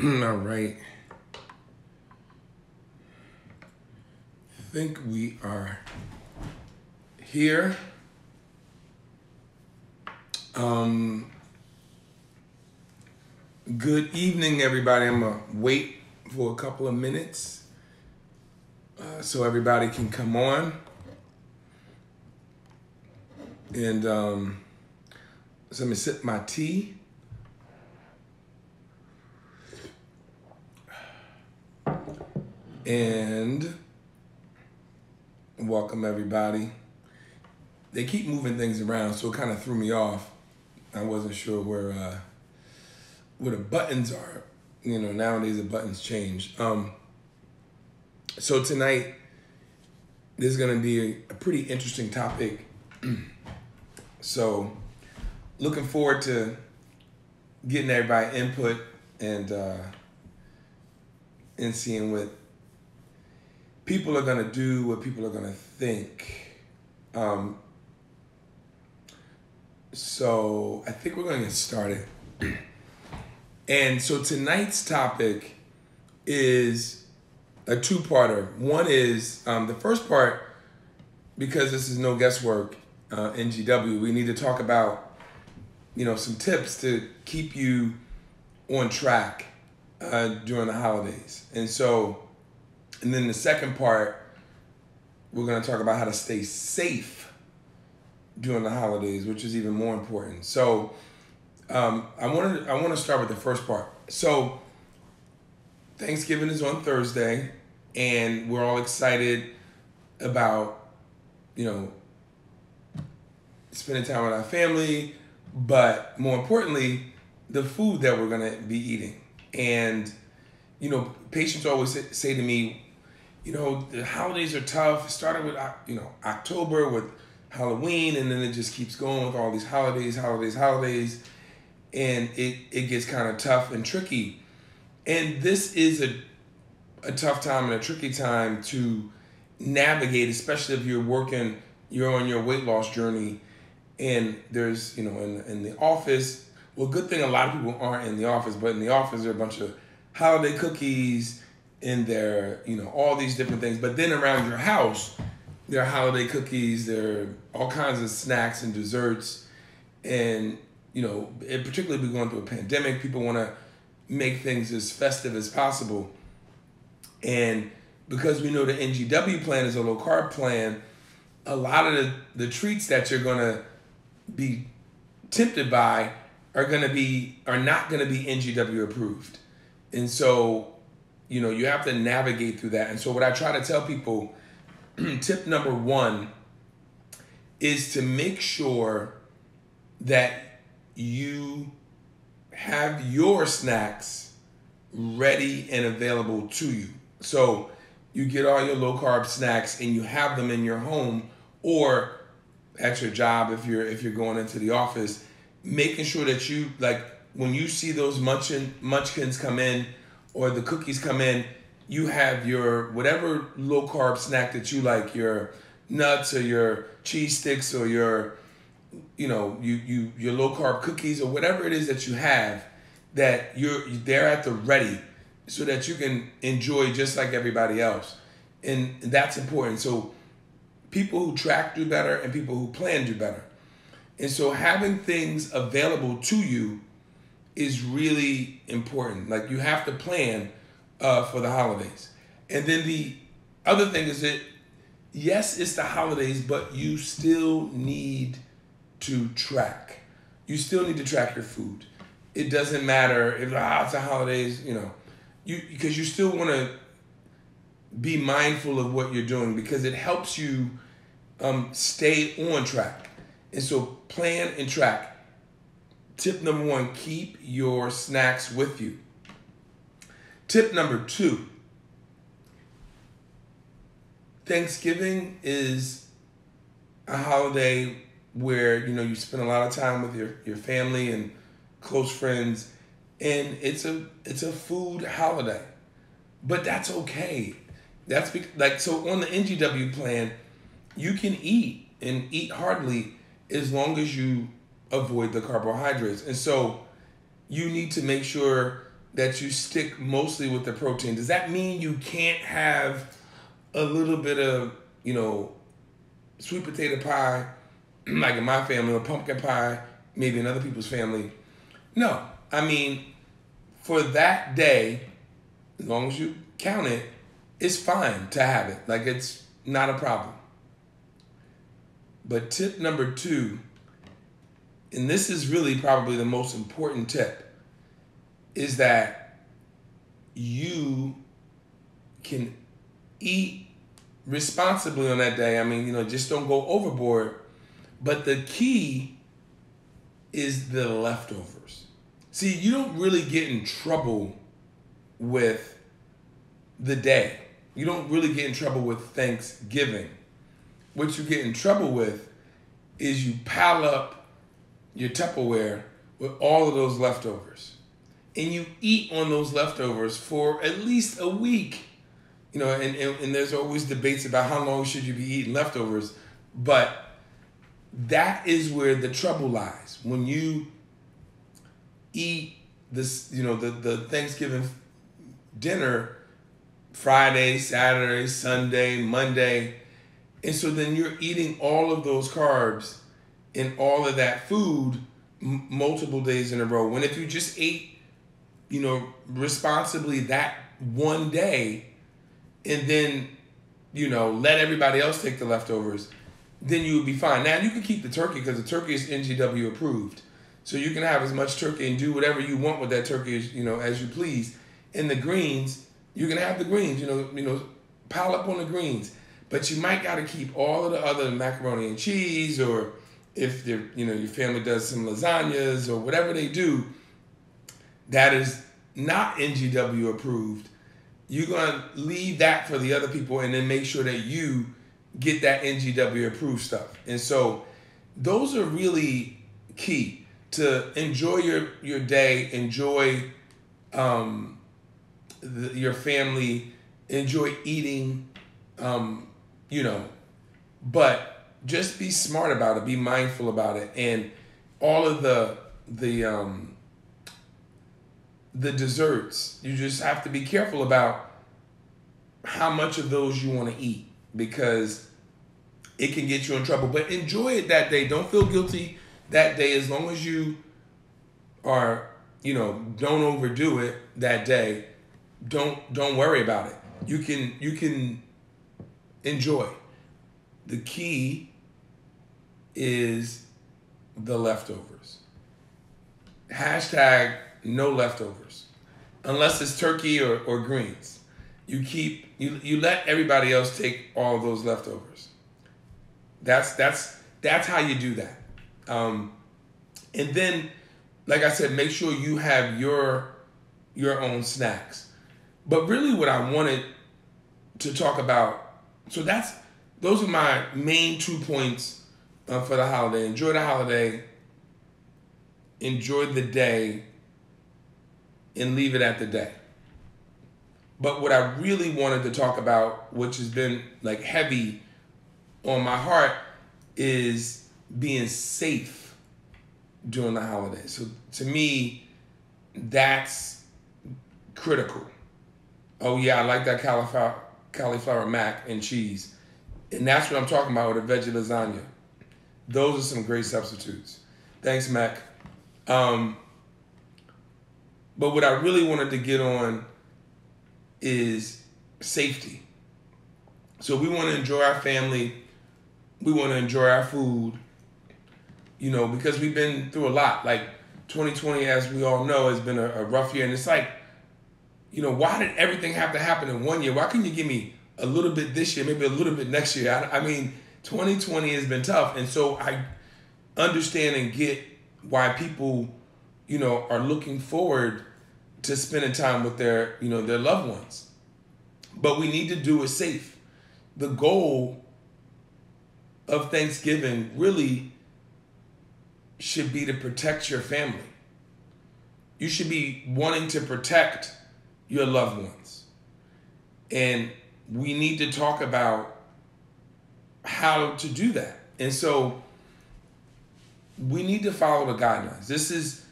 All right. I think we are here. Good evening, everybody. I'm going to wait for a couple of minutes so everybody can come on. And so let me sip my tea. And welcome everybody. They keep moving things around, so it kind of threw me off. I wasn't sure where the buttons are. You know, nowadays the buttons change. So tonight there's gonna be a pretty interesting topic. So looking forward to getting everybody input and seeing what people are gonna do, what people are gonna think. So I think we're gonna get started. And so tonight's topic is a two-parter. One is the first part, because this is no guesswork, NGW, we need to talk about, some tips to keep you on track during the holidays. And then the second part, we're going to talk about how to stay safe during the holidays, which is even more important. So I want to start with the first part. So Thanksgiving is on Thursday, and we're all excited about, spending time with our family, but more importantly, the food that we're going to be eating. And, patients always say to me, the holidays are tough. It started with, October with Halloween, and then it just keeps going with all these holidays. And it gets kind of tough and tricky. And this is a tough time and a tricky time to navigate, especially if you're on your weight loss journey, and there's, in the office, well, good thing a lot of people aren't in the office, but in the office there are a bunch of holiday cookies and there, all these different things. But then around your house, there are holiday cookies, there are all kinds of snacks and desserts. And, particularly if we're going through a pandemic, people want to make things as festive as possible. And because we know the NGW plan is a low carb plan, a lot of the treats that you're going to be tempted by are not going to be NGW approved. And so, you have to navigate through that. And so what I try to tell people, tip number one is to make sure that you have your snacks ready and available to you. So you get all your low carb snacks and you have them in your home or at your job if you're going into the office, making sure that you, like, when you see those munchkins come in or the cookies come in, you have your whatever low carb snack that you like, your nuts or your cheese sticks or your your low carb cookies or whatever it is that you have, that they're at the ready so that you can enjoy just like everybody else. And that's important. So people who track do better and people who plan do better. And so having things available to you is really important. Like, you have to plan for the holidays. And then the other thing is that, yes, it's the holidays, but you still need to track. You still need to track your food. It doesn't matter if it's the holidays, because you still want to be mindful of what you're doing, because it helps you stay on track. And so plan and track. Tip number one, keep your snacks with you. Tip number two, Thanksgiving is a holiday where, you spend a lot of time with your family and close friends, and it's a food holiday. But that's okay. So on the NGW plan, you can eat and eat heartily as long as you avoid the carbohydrates. And so you need to make sure that you stick mostly with the protein. Does that mean you can't have a little bit of, sweet potato pie, like in my family, or pumpkin pie, maybe in other people's family? No. I mean, for that day, as long as you count it, it's fine to have it. Like, it's not a problem. But tip number 2, and this is really probably the most important tip, is that you can eat responsibly on that day. I mean, just don't go overboard. But the key is the leftovers. See, you don't really get in trouble with the day. You don't really get in trouble with Thanksgiving. What you get in trouble with is you pile up your Tupperware with all of those leftovers. And you eat on those leftovers for at least a week. And there's always debates about how long should you be eating leftovers. But that is where the trouble lies. When you eat this, the Thanksgiving dinner Friday, Saturday, Sunday, Monday, and so then you're eating all of those carbs and all of that food multiple days in a row. When if you just ate, responsibly that one day, and then, let everybody else take the leftovers, then you would be fine. Now, you can keep the turkey because the turkey is NGW approved. So you can have as much turkey and do whatever you want with that turkey as you please. And the greens, you can have the greens, pile up on the greens. But you might got to keep all of the other macaroni and cheese, or if your family does some lasagnas or whatever they do that is not NGW approved, you're going to leave that for the other people and then make sure that you get that NGW approved stuff. And so those are really key to enjoy your day, enjoy your family, enjoy eating, but just be smart about it, be mindful about it. And all of the desserts, you just have to be careful about how much of those you want to eat, because it can get you in trouble. But enjoy it that day. Don't feel guilty that day, as long as you are, don't overdo it that day. Don't worry about it. You can enjoy. The key is the leftovers. Hashtag no leftovers. Unless it's turkey or greens. You let everybody else take all those leftovers. That's how you do that. And then, like I said, make sure you have your own snacks. But really what I wanted to talk about, so those are my main 2 points for the holiday. Enjoy the holiday, enjoy the day, and leave it at the day. But what I really wanted to talk about, which has been like heavy on my heart, is being safe during the holidays. So to me, that's critical. Oh yeah, I like that cauliflower mac and cheese. And that's what I'm talking about with a veggie lasagna. Those are some great substitutes. Thanks, Mac. But what I really wanted to get on is safety. So we want to enjoy our family. We want to enjoy our food, because we've been through a lot. Like 2020, as we all know, has been a rough year. And it's like, why did everything have to happen in one year? Why couldn't you give me a little bit this year, maybe a little bit next year? I mean, 2020 has been tough. And so I understand and get why people, are looking forward to spending time with their loved ones. But we need to do it safe. The goal of Thanksgiving really should be to protect your family. You should be wanting to protect your loved ones. And we need to talk about how to do that. And so we need to follow the guidelines. This is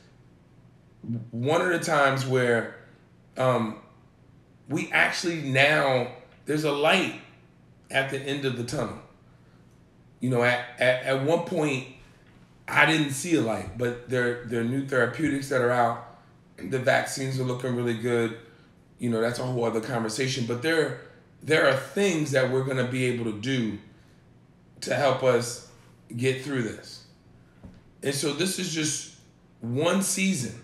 one of the times where we actually now, there's a light at the end of the tunnel. You know, at one point, I didn't see a light, but there are new therapeutics that are out. The vaccines are looking really good. You know, that's a whole other conversation. But there are things that we're going to be able to do to help us get through this. And so this is just one season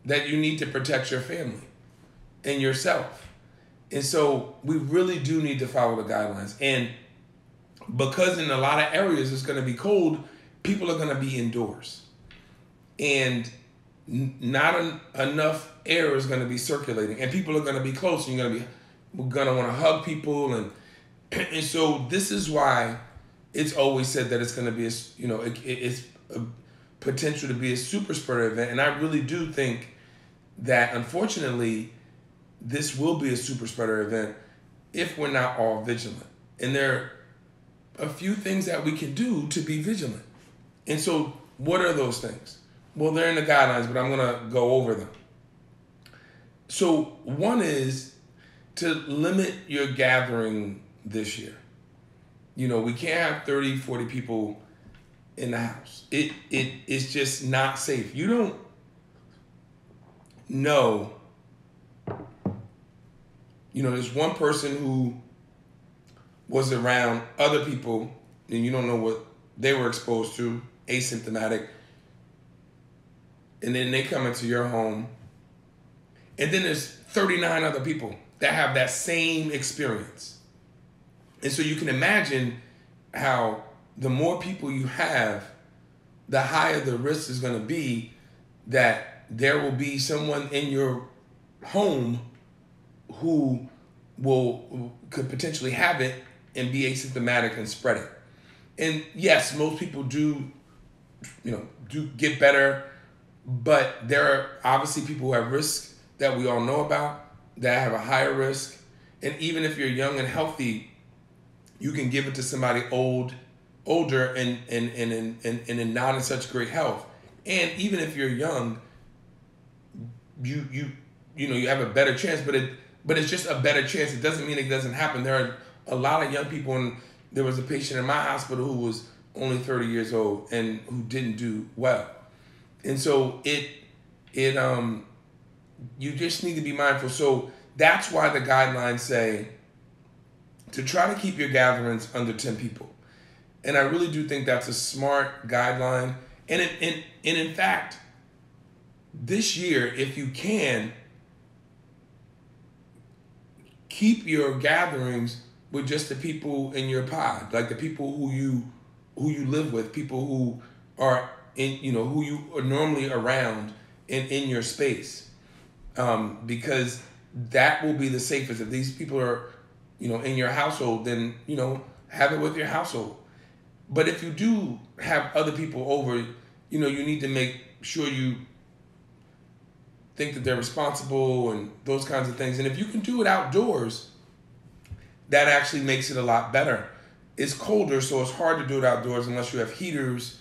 that you need to protect your family and yourself. And so we really do need to follow the guidelines. And because in a lot of areas it's going to be cold, people are going to be indoors. And not enough air is going to be circulating. And people are going to be close. And we're going to want to hug people. And so this is why it's always said that it's going to be, it's a potential to be a super spreader event. And I really do think that, unfortunately, this will be a super spreader event if we're not all vigilant. And there are a few things that we can do to be vigilant. And so what are those things? Well, they're in the guidelines, but I'm going to go over them. So one is to limit your gathering this year. You know, we can't have 30, 40 people in the house. It's just not safe. You don't know. You know, there's one person who was around other people and you don't know what they were exposed to, asymptomatic. And then they come into your home. And then there's 39 other people that have that same experience. And so you can imagine how the more people you have, the higher the risk is going to be that there will be someone in your home who could potentially have it and be asymptomatic and spread it. And yes, most people do get better, but there are obviously people who have risks that we all know about that have a higher risk. And even if you're young and healthy, you can give it to somebody older and not in such great health. And even if you're young, you have a better chance, but it's just a better chance. It doesn't mean it doesn't happen. There are a lot of young people, and there was a patient in my hospital who was only 30 years old and who didn't do well. And so you just need to be mindful. So that's why the guidelines say to try to keep your gatherings under 10 people. And I really do think that's a smart guideline. And in fact, this year, if you can, keep your gatherings with just the people in your pod, like the people who you live with, people who are who you are normally around in your space, because that will be the safest. If these people are in your household, then have it with your household. But if you do have other people over, you need to make sure you think that they're responsible and those kinds of things. And if you can do it outdoors, that actually makes it a lot better. It's colder, so it's hard to do it outdoors unless you have heaters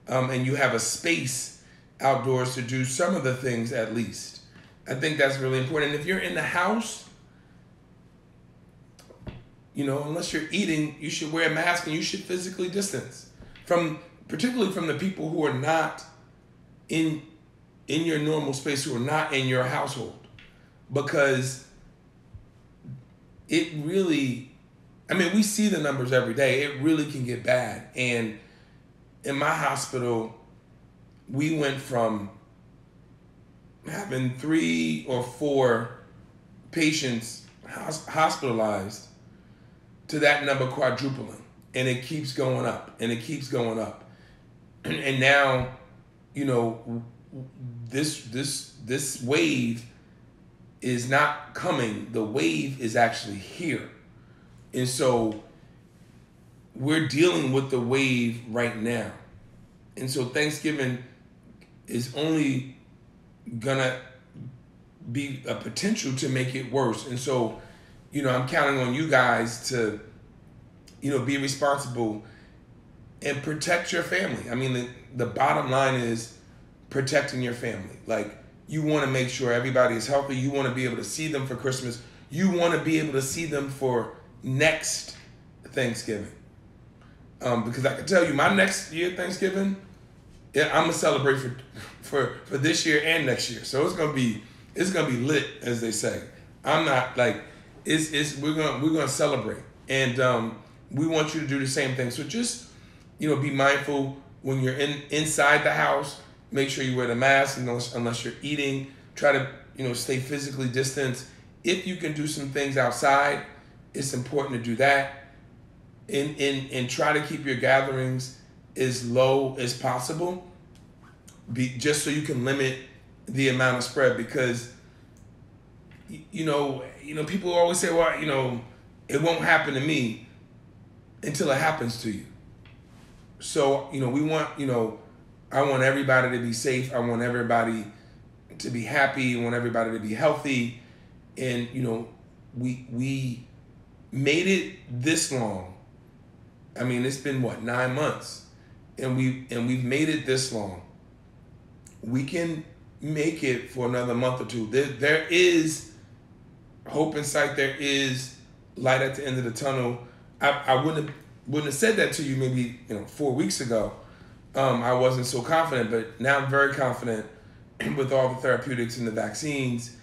and you have a space outdoors to do some of the things at least. I think that's really important. And if you're in the house, unless you're eating, you should wear a mask and you should physically distance particularly from the people who are not in your normal space, who are not in your household, because it really, we see the numbers every day. It really can get bad. And in my hospital, we went from having 3 or 4 patients hospitalized to that number quadrupling. And it keeps going up and it keeps going up. And now, this wave is not coming. The wave is actually here. And so we're dealing with the wave right now. And so Thanksgiving is only gonna be a potential to make it worse. And so, I'm counting on you guys to, be responsible and protect your family. The bottom line is protecting your family. Like, You want to make sure everybody is healthy. You want to be able to see them for Christmas. You want to be able to see them for next Thanksgiving. Because I can tell you, my next year Thanksgiving, yeah, I'm gonna celebrate for this year and next year. So it's gonna be lit, as they say. I'm not like we're gonna celebrate, and we want you to do the same thing. So just be mindful when you're inside the house. Make sure you wear the mask unless you're eating. Try to stay physically distant. If you can do some things outside, it's important to do that. And try to keep your gatherings as low as possible, just so you can limit the amount of spread. Because people always say, well, it won't happen to me until it happens to you. So I want everybody to be safe. I want everybody to be happy. I want everybody to be healthy. And we made it this long. I mean, it's been 9 months, and we've made it this long. We can make it for another month or two. There is hope in sight. There is light at the end of the tunnel. I wouldn't have said that to you maybe 4 weeks ago. I wasn't so confident, but now I'm very confident with all the therapeutics and the vaccines,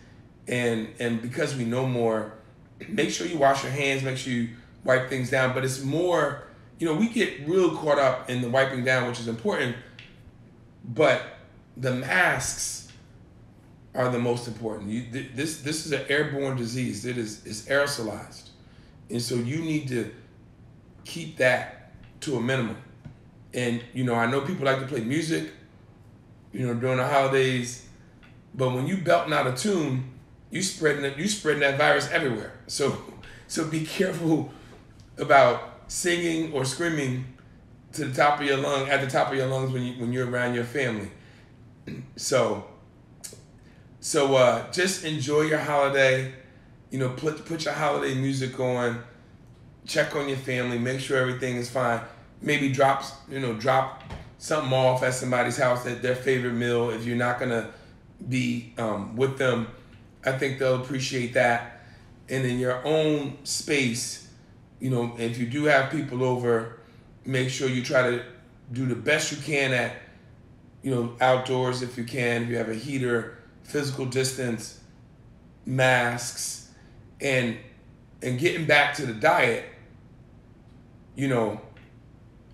and because we know more. Make sure you wash your hands. Make sure you wipe things down. But it's more. We get real caught up in the wiping down, which is important, but the masks are the most important. This is an airborne disease. It's aerosolized, and so you need to keep that to a minimum. And I know people like to play music, during the holidays, but when you belting out a tune, you spreading that virus everywhere. So be careful about singing or screaming at the top of your lungs when you're around your family. So just enjoy your holiday. Put your holiday music on. Check on your family. Make sure everything is fine. Maybe drop something off at somebody's house, at their favorite meal. If you're not gonna be with them, I think they'll appreciate that. And in your own space, if you do have people over, make sure you try to do the best you can at, outdoors if you can. If you have a heater, physical distance, masks, and getting back to the diet.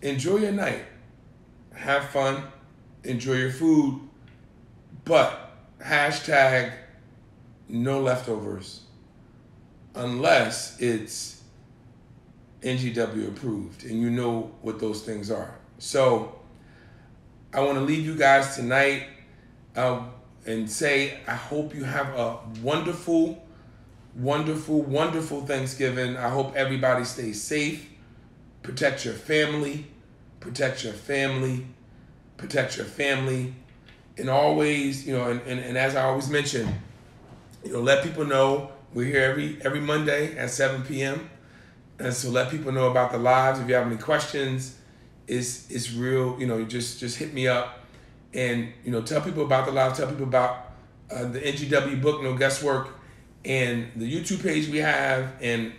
Enjoy your night, have fun, enjoy your food, but hashtag no leftovers unless it's NGW approved, and you know what those things are. So I want to leave you guys tonight and say I hope you have a wonderful, wonderful, wonderful Thanksgiving. I hope everybody stays safe. Protect your family, protect your family, protect your family. And always, and as I always mention, let people know we're here every Monday at 7 p.m. And so let people know about the lives. If you have any questions, it's real, just hit me up, and, tell people about the live, tell people about the NGW book, No Guesswork, and the YouTube page we have, and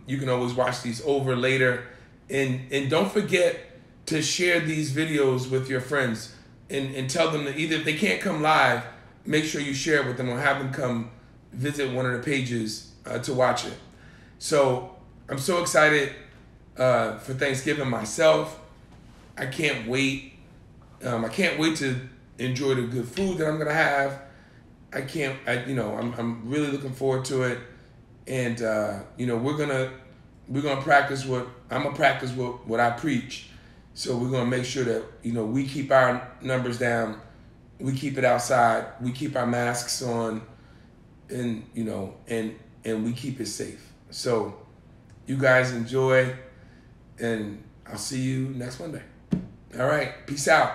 you can always watch these over later. And don't forget to share these videos with your friends, and tell them that either if they can't come live, make sure you share it with them or have them come visit one of the pages to watch it. So I'm so excited for Thanksgiving myself. I can't wait. I can't wait to enjoy the good food that I'm gonna have. I'm really looking forward to it. And we're gonna practice what I preach. So we're gonna make sure that we keep our numbers down, we keep it outside, we keep our masks on, and and we keep it safe. So you guys enjoy, and I'll see you next Monday. All right, peace out.